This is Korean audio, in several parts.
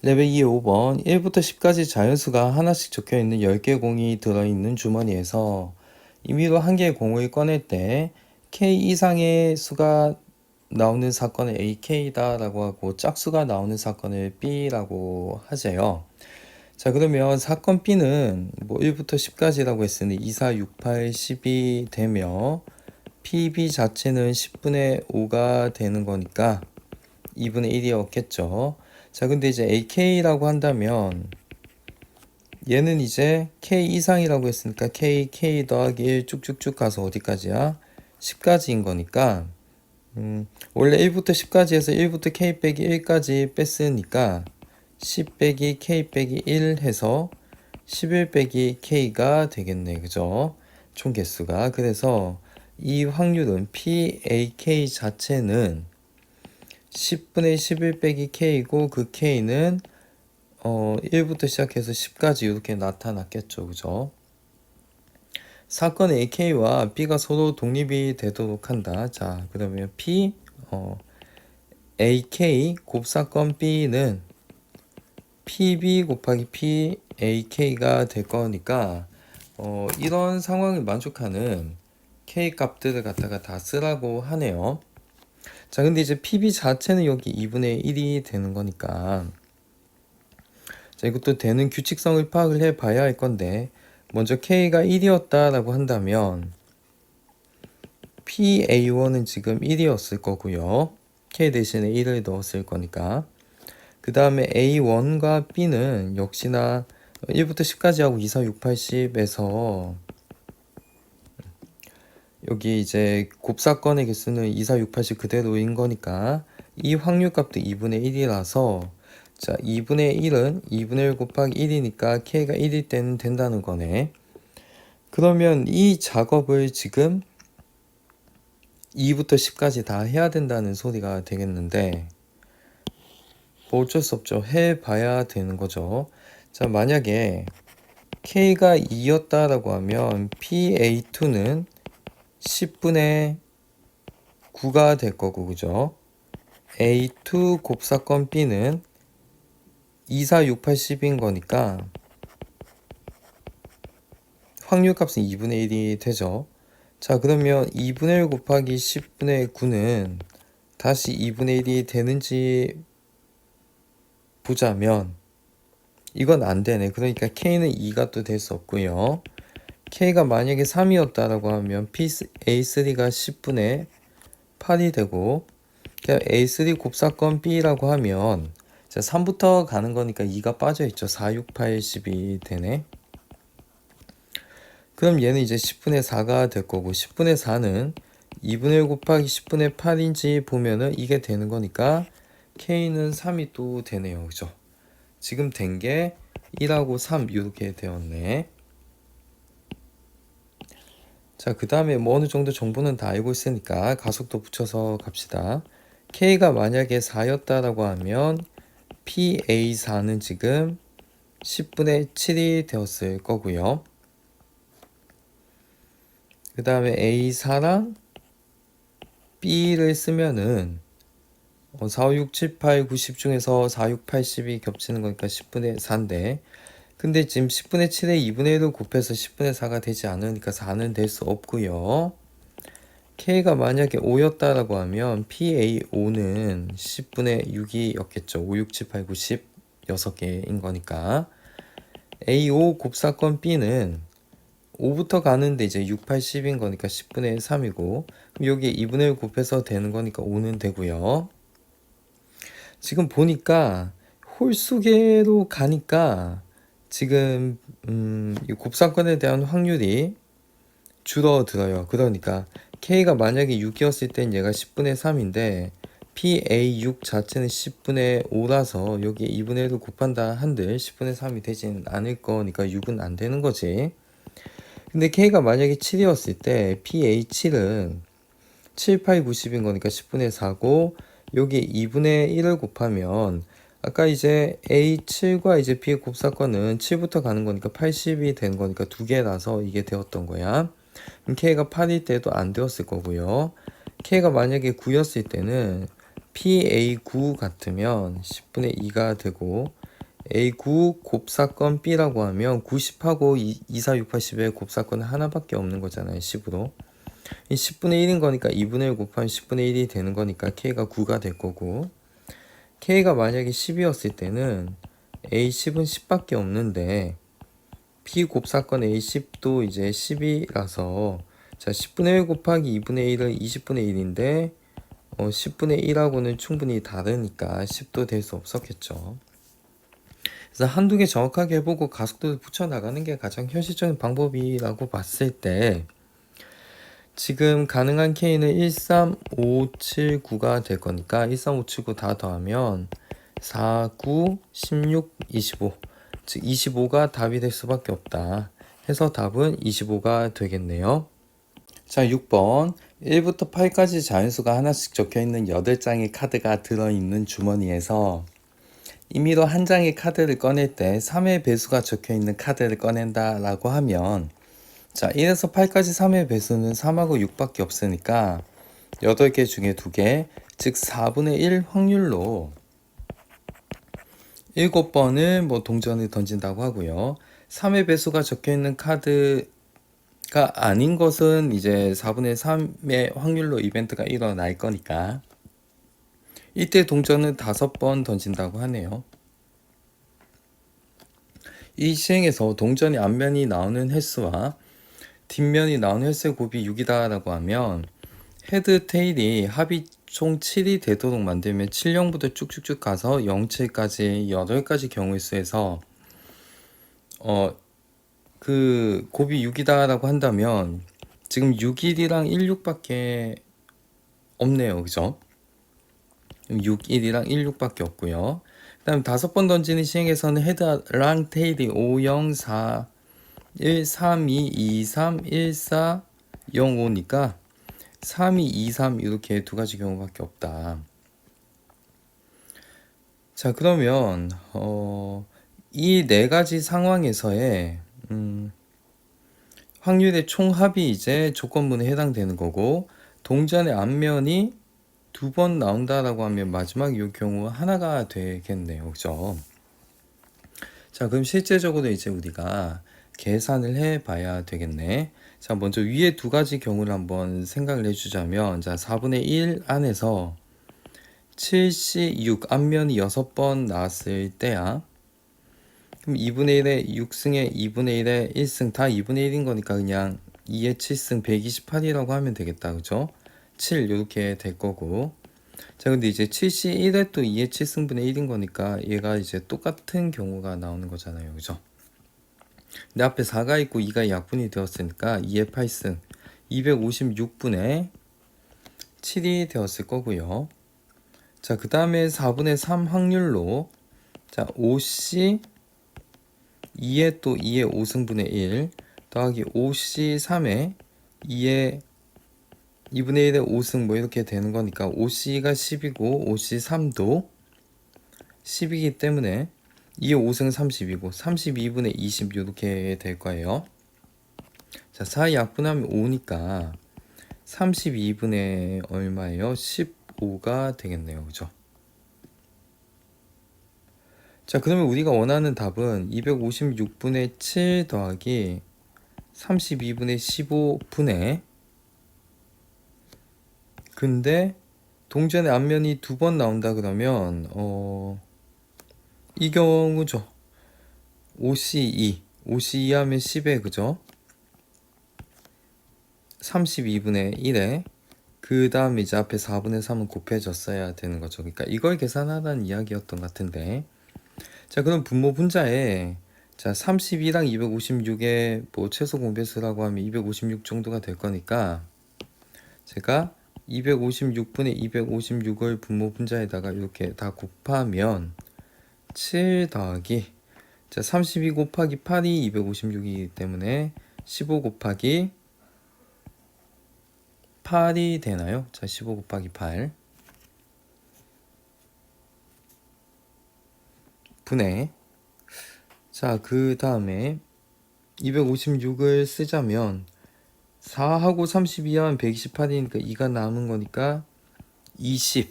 레벨 2 5번 1부터 10까지 자연수가 하나씩 적혀있는 10개 공이 들어있는 주머니에서 임의로 한 개의 공을 꺼낼 때 K 이상의 수가 나오는 사건을 AK다 라고 하고 짝수가 나오는 사건을 B라고 하재요. 자, 그러면 사건 B는 뭐 1부터 10까지라고 했으니 2, 4, 6, 8, 10이 되며 PB 자체는 10분의 5가 되는 거니까 2분의 1이었겠죠. 자, 근데 이제 AK라고 한다면 얘는 이제 K 이상이라고 했으니까 K 더하기 1 쭉쭉쭉 가서 어디까지야? 10까지인 거니까 원래 1부터 10까지 해서 1부터 K 빼기 1까지 뺐으니까 10 빼기 K 빼기 1 해서 11 빼기 K가 되겠네. 그죠? 총 개수가. 그래서 이 확률은 PAK 자체는 10분의 11 빼기 K이고 그 K는 1부터 시작해서 10까지 이렇게 나타났겠죠. 그죠? 사건 AK와 B가 서로 독립이 되도록 한다. 자, 그러면 AK 곱사건 B는 PB 곱하기 PAK가 될 거니까 이런 상황을 만족하는 K 값들을 갖다가 다 쓰라고 하네요. 자, 근데 이제 PB 자체는 여기 2분의 1이 되는 거니까 자, 이것도 되는 규칙성을 파악을 해 봐야 할 건데 먼저 K가 1이었다라고 한다면 PA1은 지금 1이었을 거고요. K 대신에 1을 넣었을 거니까 그 다음에 A1과 B는 역시나 1부터 10까지 하고 2, 4, 6, 8, 10에서 여기 이제 곱사건의 개수는 2, 4, 6, 8, 10 그대로인 거니까 이 확률값도 2분의 1이라서 자, 2분의 1은 2분의 1 곱하기 1이니까 K가 1일 때는 된다는 거네. 그러면 이 작업을 지금 2부터 10까지 다 해야 된다는 소리가 되겠는데 뭐 어쩔 수 없죠. 해봐야 되는 거죠. 자, 만약에 K가 2였다라고 하면 PA2는 10분의 9가 될 거고, 그죠? A2 곱사건 B는 2, 4, 6, 8, 10인 거니까 확률값은 2분의 1이 되죠. 자, 그러면 2분의 1 곱하기 10분의 9는 다시 2분의 1이 되는지 보자면 이건 안 되네. 그러니까 K는 2가 또 될 수 없고요. K가 만약에 3이었다라고 하면 A3가 10분의 8이 되고 A3 곱사건 B라고 하면 자, 3부터 가는 거니까 2가 빠져있죠. 4, 6, 8, 10이 되네. 그럼 얘는 이제 10분의 4가 될 거고 10분의 4는 2분의 1 곱하기 10분의 8인지 보면은 이게 되는 거니까 K는 3이 또 되네요. 그죠? 지금 된 게 1하고 3 이렇게 되었네. 자, 그 다음에 뭐 어느 정도 정보는 다 알고 있으니까 가속도 붙여서 갑시다. K가 만약에 4였다라고 하면 PA4는 지금 10분의 7이 되었을 거고요. 그 다음에 A4랑 B를 쓰면은 4, 5, 6, 7, 8, 9, 10 중에서 4, 6, 8, 10이 겹치는 거니까 10분의 4인데 근데 지금 10분의 7에 2분의 1을 곱해서 10분의 4가 되지 않으니까 4는 될 수 없고요. K가 만약에 5였다라고 하면 PA5는 10분의 6이었겠죠. 5, 6, 7, 8, 9, 10 6개인 거니까 A5 곱사건 B는 5부터 가는데 이제 6, 8, 10인 거니까 10분의 3이고 그럼 여기에 2분의 1 곱해서 되는 거니까 5는 되고요. 지금 보니까 홀수계로 가니까 지금 이 곱사건에 대한 확률이 줄어들어요. 그러니까 K가 만약에 6이었을 땐 얘가 10분의 3인데 PA6 자체는 10분의 5라서 여기에 2분의 1을 곱한다 한들 10분의 3이 되진 않을 거니까 6은 안 되는 거지. 근데 K가 만약에 7이었을 때 PA7은 7, 8, 90인 거니까 10분의 4고 여기에 2분의 1을 곱하면 아까 이제 A7과 이제 B의 곱사건은 7부터 가는 거니까 80이 된 거니까 두 개라서 이게 되었던 거야. 그럼 K가 8일 때도 안 되었을 거고요. K가 만약에 9였을 때는 PA9 같으면 10분의 2가 되고 A9 곱사건 B라고 하면 90하고 2, 4, 6, 8, 10의 곱사건은 하나밖에 없는 거잖아요. 10으로. 이 10분의 1인 거니까 2분의 1 곱하면 10분의 1이 되는 거니까 K가 9가 될 거고, K가 만약에 10이었을 때는 A10은 10밖에 없는데 B 곱사건 A10도 이제 10이라서, 자 10분의 1 곱하기 2분의 1은 20분의 1인데 10분의 1하고는 충분히 다르니까 10도 될 수 없었겠죠. 그래서 한두 개 정확하게 해보고 가속도를 붙여나가는 게 가장 현실적인 방법이라고 봤을 때, 지금 가능한 K는 13579가 될 거니까 13579 다 더하면 4, 9, 16, 25, 즉 25가 답이 될 수밖에 없다 해서 답은 25가 되겠네요. 자, 6번 1부터 8까지 자연수가 하나씩 적혀있는 8장의 카드가 들어있는 주머니에서 임의로 한 장의 카드를 꺼낼 때 3의 배수가 적혀있는 카드를 꺼낸다 라고 하면, 자 1에서 8까지 3의 배수는 3하고 6밖에 없으니까 8개 중에 2개, 즉 4분의 1 확률로 7번을 동전을 던진다고 하고요. 3의 배수가 적혀있는 카드가 아닌 것은 이제 4분의 3의 확률로 이벤트가 일어날 거니까 이때 동전을 5번 던진다고 하네요. 이 시행에서 동전의 앞면이 나오는 횟수와 뒷면이 나오는 횟수의 곱이 6이다 라고 하면 헤드 테일이 합이 총 7이 되도록 만들면 7형부터 쭉쭉쭉 가서 0, 7까지 8가지 경우의 수에서 그 곱이 6이다 라고 한다면 지금 61이랑 16밖에 없네요. 그죠? 61이랑 16밖에 없고요. 그 다음 5번 던지는 시행에서는 헤드랑 테일이 5, 0, 4, 1, 3, 2, 2, 3, 1, 4, 0, 5니까 3, 2, 2, 3 이렇게 2가지 경우밖에 없다. 자, 그러면 이 4가지 상황에서의 확률의 총합이 이제 조건문에 해당되는 거고, 동전의 앞면이 2번 나온다라고 하면 마지막 이 경우 하나가 되겠네요. 그죠? 자, 그럼 실제적으로 이제 우리가 계산을 해 봐야 되겠네. 자, 먼저 위에 2가지 경우를 한번 생각을 해주자면, 자 4분의 1 안에서 7C 6 앞면이 6번 나왔을 때야. 그럼 2분의 1에 6승에 2분의 1에 1승 다 2분의 1인 거니까 그냥 2에 7승 128이라고 하면 되겠다. 그죠? 7 이렇게 될 거고. 자, 근데 이제 7C1에 또 2의 7승분의 1인 거니까 얘가 이제 똑같은 경우가 나오는 거잖아요. 그죠? 근데 앞에 4가 있고 2가 약분이 되었으니까 2의 8승 256분의 7이 되었을 거고요. 자, 그 다음에 4분의 3 확률로, 자 5C 2에 또 2의 5승분의 1 더하기 5C 3에 2의 2분의 1의 5승 이렇게 되는 거니까 5C가 10이고 5C 3도 10이기 때문에 2의 5승 30이고 32분의 20 이렇게 될 거예요. 자, 4 약분하면 5니까 32분의 얼마예요? 15가 되겠네요. 그죠? 자, 그러면 우리가 원하는 답은 256분의 7 더하기 32분의 15분의, 근데 동전의 앞면이 2번 나온다 그러면 이 경우죠. 5C2 하면 10에 그죠? 32분의 1에 그 다음 이제 앞에 4분의 3은 곱해졌어야 되는 거죠. 그러니까 이걸 계산하라는 이야기였던 것 같은데, 자 그럼 분모 분자에 자 32랑 256의 최소 공배수라고 하면 256 정도가 될 거니까 제가 256분의 256을 분모 분자에다가 이렇게 다 곱하면 7 더하기, 자 32 곱하기 8이 256이기 때문에 15 곱하기 8이 되나요? 자 15 곱하기 8 분의, 자 그 다음에 256을 쓰자면 4하고 32하면 128이니까 2가 남은 거니까 20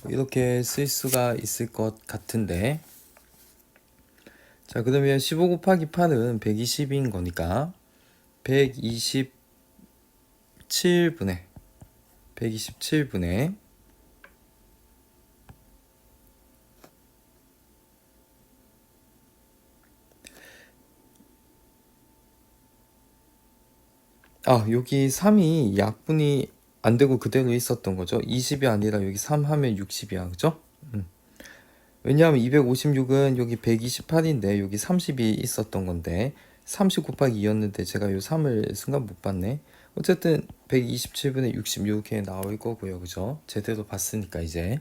이렇게 쓸 수가 있을 것 같은데, 자, 그러면 15 곱하기 8은 120인 거니까 127분의 127분의 여기 3이 약분이 안 되고 그대로 있었던 거죠. 20이 아니라 여기 3 하면 60이야. 그죠? 왜냐하면 256은 여기 128인데 여기 30이 있었던 건데 30 곱하기 2였는데 제가 요 3을 순간 못 봤네. 어쨌든 127분의 60 이렇게 나올 거고요. 그죠? 제대로 봤으니까 이제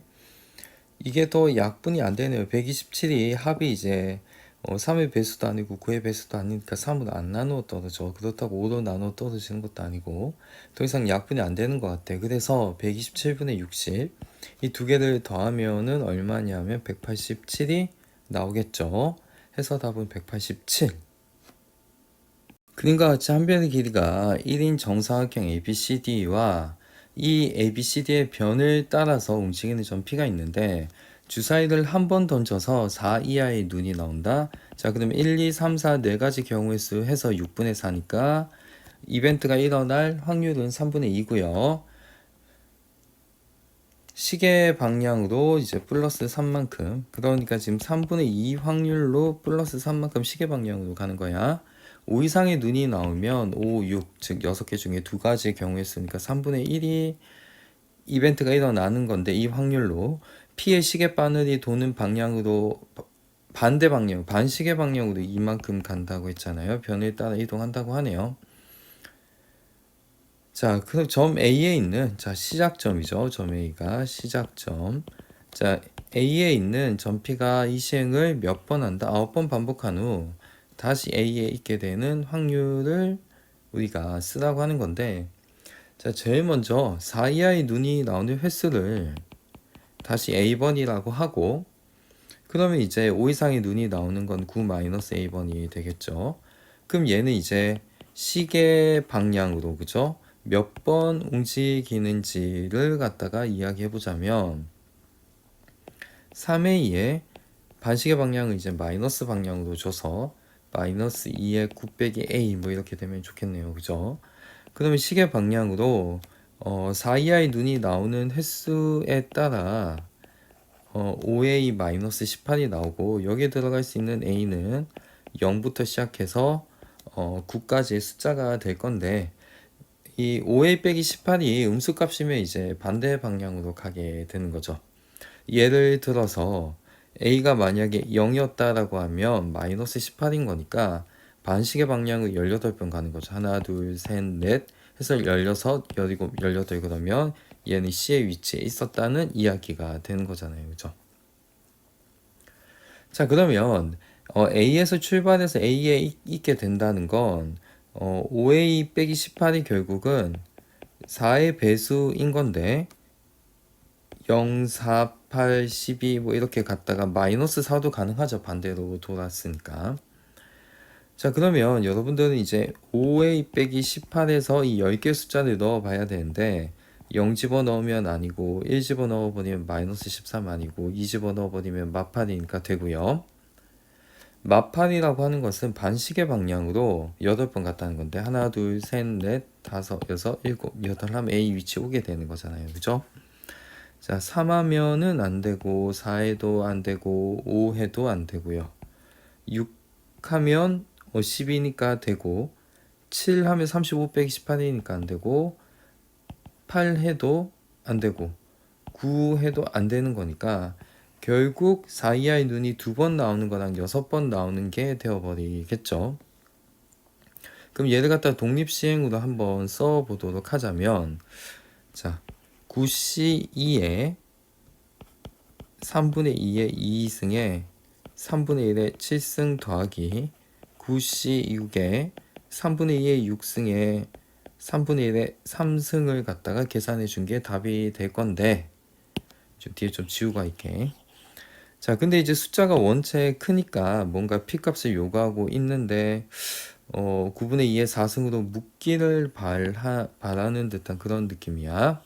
이게 더 약분이 안 되네요. 127이 합이 이제 3의 배수도 아니고 9의 배수도 아니니까 3으로 안 나누어 떨어져. 그렇다고 5로 나누어 떨어지는 것도 아니고 더 이상 약분이 안 되는 것 같아. 그래서 127분의 60 이 두 개를 더하면은 얼마냐면 187이 나오겠죠. 해서 답은 187. 그림과 같이 한 변의 길이가 1인 정사각형 ABCD와 이 ABCD의 변을 따라서 움직이는 점 P가 있는데 주사위를 한 번 던져서 4 이하의 눈이 나온다. 자, 그럼 1, 2, 3, 4 네 가지 경우의 수 해서 6분의 4니까 이벤트가 일어날 확률은 3분의 2고요. 시계 방향으로 이제 플러스 3만큼, 그러니까 지금 3분의 2 확률로 플러스 3만큼 시계 방향으로 가는 거야. 5 이상의 눈이 나오면 5, 6, 즉 6개 중에 두 가지 경우의 수니까 3분의 1이 이벤트가 일어나는 건데 이 확률로 P의 시계 바늘이 도는 방향으로 반대 방향, 반시계 방향으로 이만큼 간다고 했잖아요. 변에 따라 이동한다고 하네요. 자, 그럼 점 A에 있는, 자, 시작점이죠. 점 A가 시작점. 자, A에 있는 점 P가 이 시행을 몇 번 한다? 9번 반복한 후 다시 A에 있게 되는 확률을 우리가 쓰라고 하는 건데, 자, 제일 먼저 4 이하의 눈이 나오는 횟수를 다시 A번이라고 하고, 그러면 이제 5 이상의 눈이 나오는 건 9-A번이 되겠죠. 그럼 얘는 이제 시계 방향으로, 그죠? 몇 번 움직이는지를 갖다가 이야기해 보자면 3의 2에 반시계 방향을 이제 마이너스 방향으로 줘서 마이너스 2의 9 빼기 A 뭐 이렇게 되면 좋겠네요. 그죠? 그러면 시계 방향으로 4 이하의 눈이 나오는 횟수에 따라 5A 마이너스 18이 나오고 여기에 들어갈 수 있는 A는 0부터 시작해서 9까지의 숫자가 될 건데 이 5A 빼기 18이 음수값이면 이제 반대 방향으로 가게 되는 거죠. 예를 들어서 A가 만약에 0이었다라고 하면 마이너스 18인 거니까 반시계 방향을 18번 가는 거죠. 하나, 둘, 셋, 넷 해서 16, 17, 18 그러면 얘는 C의 위치에 있었다는 이야기가 되는 거잖아요. 그죠? 자, 그러면 A에서 출발해서 A에 있게 된다는 건 5A 빼기 18이 결국은 4의 배수인 건데 0, 4, 8, 12 뭐 이렇게 갔다가 마이너스 4도 가능하죠. 반대로 돌았으니까. 자, 그러면 여러분들은 이제 5A 빼기 18에서 이 10개 숫자를 넣어 봐야 되는데 0 집어넣으면 아니고 1 집어넣어버리면 마이너스 13 아니고 2 집어넣어버리면 마팔이니까 되고요. 마팔이라고 하는 것은 반시계 방향으로 8번 갔다는 건데 하나, 둘, 셋, 넷, 다섯, 여섯, 일곱, 여덟 하면 A 위치 오게 되는 거잖아요. 그죠? 자, 3 하면은 안 되고 4 해도 안 되고 5 해도 안 되고요. 6 하면 10이니까 되고 7 하면 35 빼기 18이니까 안 되고 8 해도 안 되고 9 해도 안 되는 거니까 결국 4 이하의 눈이 2번 나오는 거랑 6번 나오는 게 되어버리겠죠. 그럼 얘를 갖다 독립시행으로 한번 써보도록 하자면 자, 9C2에 3분의 2의 2승에 3분의 1의 7승 더하기 9C6에 3분의 2의 6승에 3분의 1의 3승을 갖다가 계산해 준 게 답이 될 건데 좀 뒤에 좀 지우가 있게. 자, 근데 이제 숫자가 원체 크니까 뭔가 P값을 요구하고 있는데 9분의 2의 4승으로 묶기를 바라는 듯한 그런 느낌이야.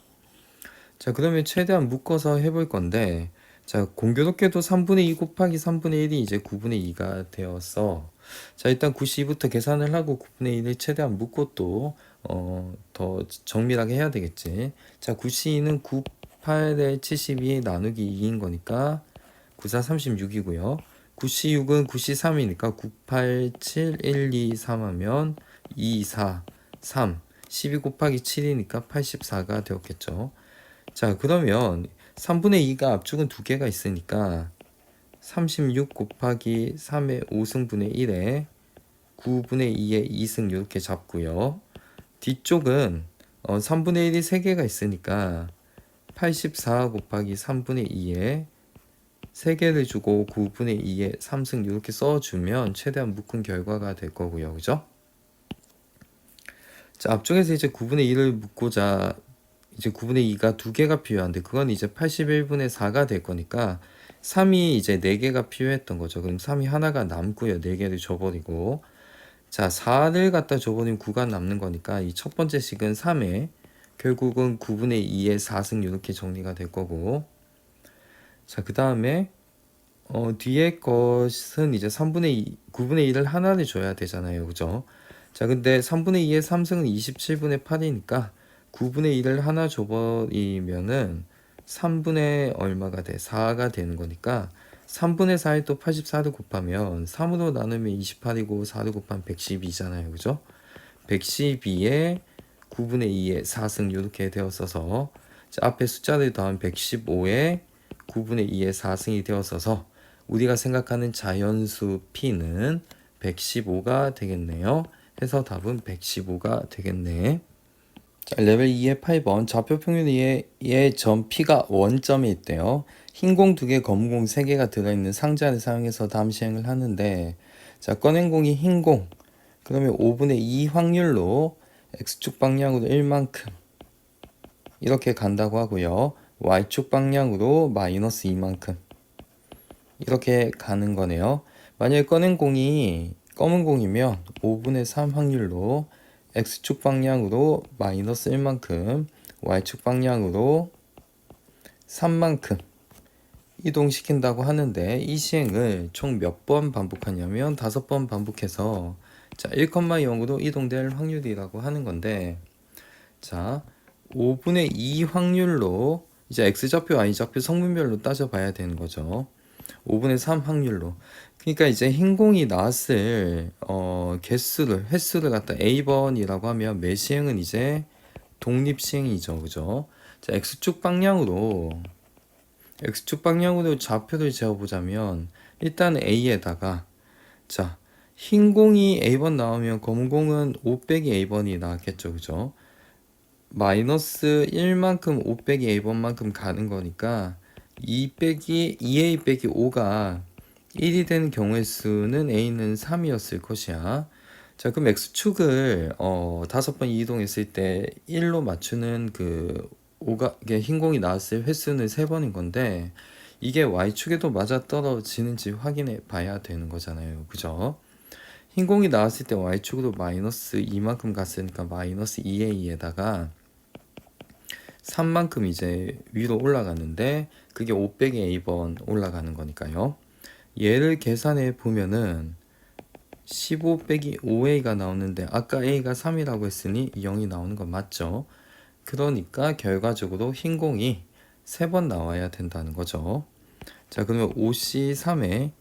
자, 그러면 최대한 묶어서 해볼 건데 자, 공교롭게도 3분의 2 곱하기 3분의 1이 이제 9분의 2가 되어서, 자, 일단 92부터 계산을 하고 9분의 1을 최대한 묶고 또 더 정밀하게 해야 되겠지. 자, 92는 98에 72 나누기 2인 거니까 94 36이고요. 96은 93이니까 98 7 1 2 3 하면 2 4 3 12 곱하기 7이니까 84가 되었겠죠. 자, 그러면 3분의 2가 앞쪽은 두 개가 있으니까 36 곱하기 3의 5승분의 1에 9분의 2의 2승 이렇게 잡고요. 뒤쪽은 3분의 1이 3개가 있으니까 84 곱하기 3분의 2에 3개를 주고 9분의 2의 3승 이렇게 써주면 최대한 묶은 결과가 될 거고요. 그죠? 자, 앞쪽에서 이제 9분의 2를 묶고자 이제 9분의 2가 두 개가 필요한데 그건 이제 81분의 4가 될 거니까 3이 이제 4개가 필요했던 거죠. 그럼 3이 하나가 남고요. 4개를 줘버리고 자, 4를 갖다 줘버리면 9가 남는 거니까 이 첫 번째 식은 3에 결국은 9분의 2의 4승 이렇게 정리가 될 거고 자, 그 다음에 뒤에 것은 이제 3분의 2, 9분의 1을 하나를 줘야 되잖아요. 그죠? 자, 근데 3분의 2의 3승은 27분의 8이니까 9분의 1을 하나 줘버리면은 3분의 얼마가 돼? 4가 되는 거니까 3분의 4에 또 84를 곱하면 3으로 나누면 28이고 4를 곱하면 112잖아요. 그죠? 112에 9분의 2의 4승 이렇게 되었어서 자, 앞에 숫자를 더하면 115에 9분의 2의 4승이 되었어서 우리가 생각하는 자연수 P는 115가 되겠네요. 해서 답은 115가 되겠네. 자, 레벨 2의 8번 좌표 평균 2의 점 P가 원점에 있대요. 흰 공 2개, 검은 공 3개가 들어있는 상자를 사용해서 다음 시행을 하는데 자, 꺼낸 공이 흰 공 그러면 5분의 2 확률로 X축 방향으로 1만큼 이렇게 간다고 하고요. Y축 방향으로 마이너스 2만큼 이렇게 가는 거네요. 만약에 꺼낸 공이 검은 공이면 5분의 3 확률로 X축 방향으로 마이너스 1만큼 Y축 방향으로 3만큼 이동시킨다고 하는데 이 시행을 총 몇 번 반복하냐면 5번 반복해서 자 1,0으로 이동될 확률이라고 하는 건데 자 5분의 2 확률로 이제 X좌표, Y좌표 성분별로 따져봐야 되는 거죠. 5분의 3 확률로. 그러니까 이제 흰 공이 나왔을 횟수를 갖다 A번이라고 하면 매 시행은 이제 독립 시행이죠. 그죠? 자, X축 방향으로 좌표를 재어보자면 일단 A에다가 자, 흰 공이 A번 나오면 검은 공은 5 빼기 A번이 나왔겠죠. 그죠? 마이너스 1만큼 5 빼기 A번만큼 가는 거니까 2 빼기 2A 빼기 5가 1이 되는 경우의 수는 A는 3이었을 것이야. 자, 그럼 X축을 5번 이동했을 때 1로 맞추는 그 5가 흰 공이 나왔을 횟수는 3번인 건데 이게 Y축에도 맞아떨어지는지 확인해 봐야 되는 거잖아요. 그죠? 흰 공이 나왔을 때 Y축으로 마이너스 2만큼 갔으니까 마이너스 2A에다가 3만큼 이제 위로 올라가는데 그게 5 빼기 A번 올라가는 거니까요. 얘를 계산해 보면은 15 빼기 5A가 나오는데 아까 A가 3이라고 했으니 0이 나오는 건 맞죠? 그러니까 결과적으로 흰 공이 3번 나와야 된다는 거죠. 자, 그러면 5C3에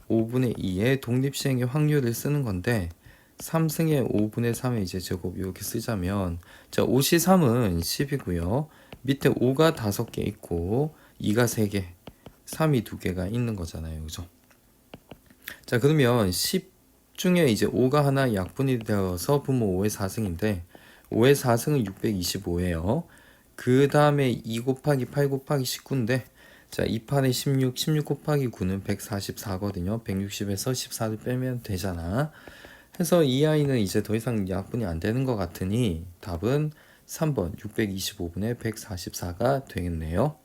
5분의 2의 독립시행의 확률을 쓰는 건데 3승의 5분의 3의 이제 제곱 이렇게 쓰자면 자 5C3은 10이고요. 밑에 5가 5개 있고 2가 3개 3이 2개가 있는 거잖아요. 그죠? 자, 그러면 10 중에 이제 5가 하나 약분이 되어서 분모 5의 4승인데 5의 4승은 625예요. 그 다음에 2 곱하기 8 곱하기 19인데 자, 2판에 16, 16 곱하기 9는 144거든요. 160에서 14를 빼면 되잖아. 해서 이 아이는 이제 더 이상 약분이 안 되는 것 같으니 답은 3번 625분의 144가 되겠네요.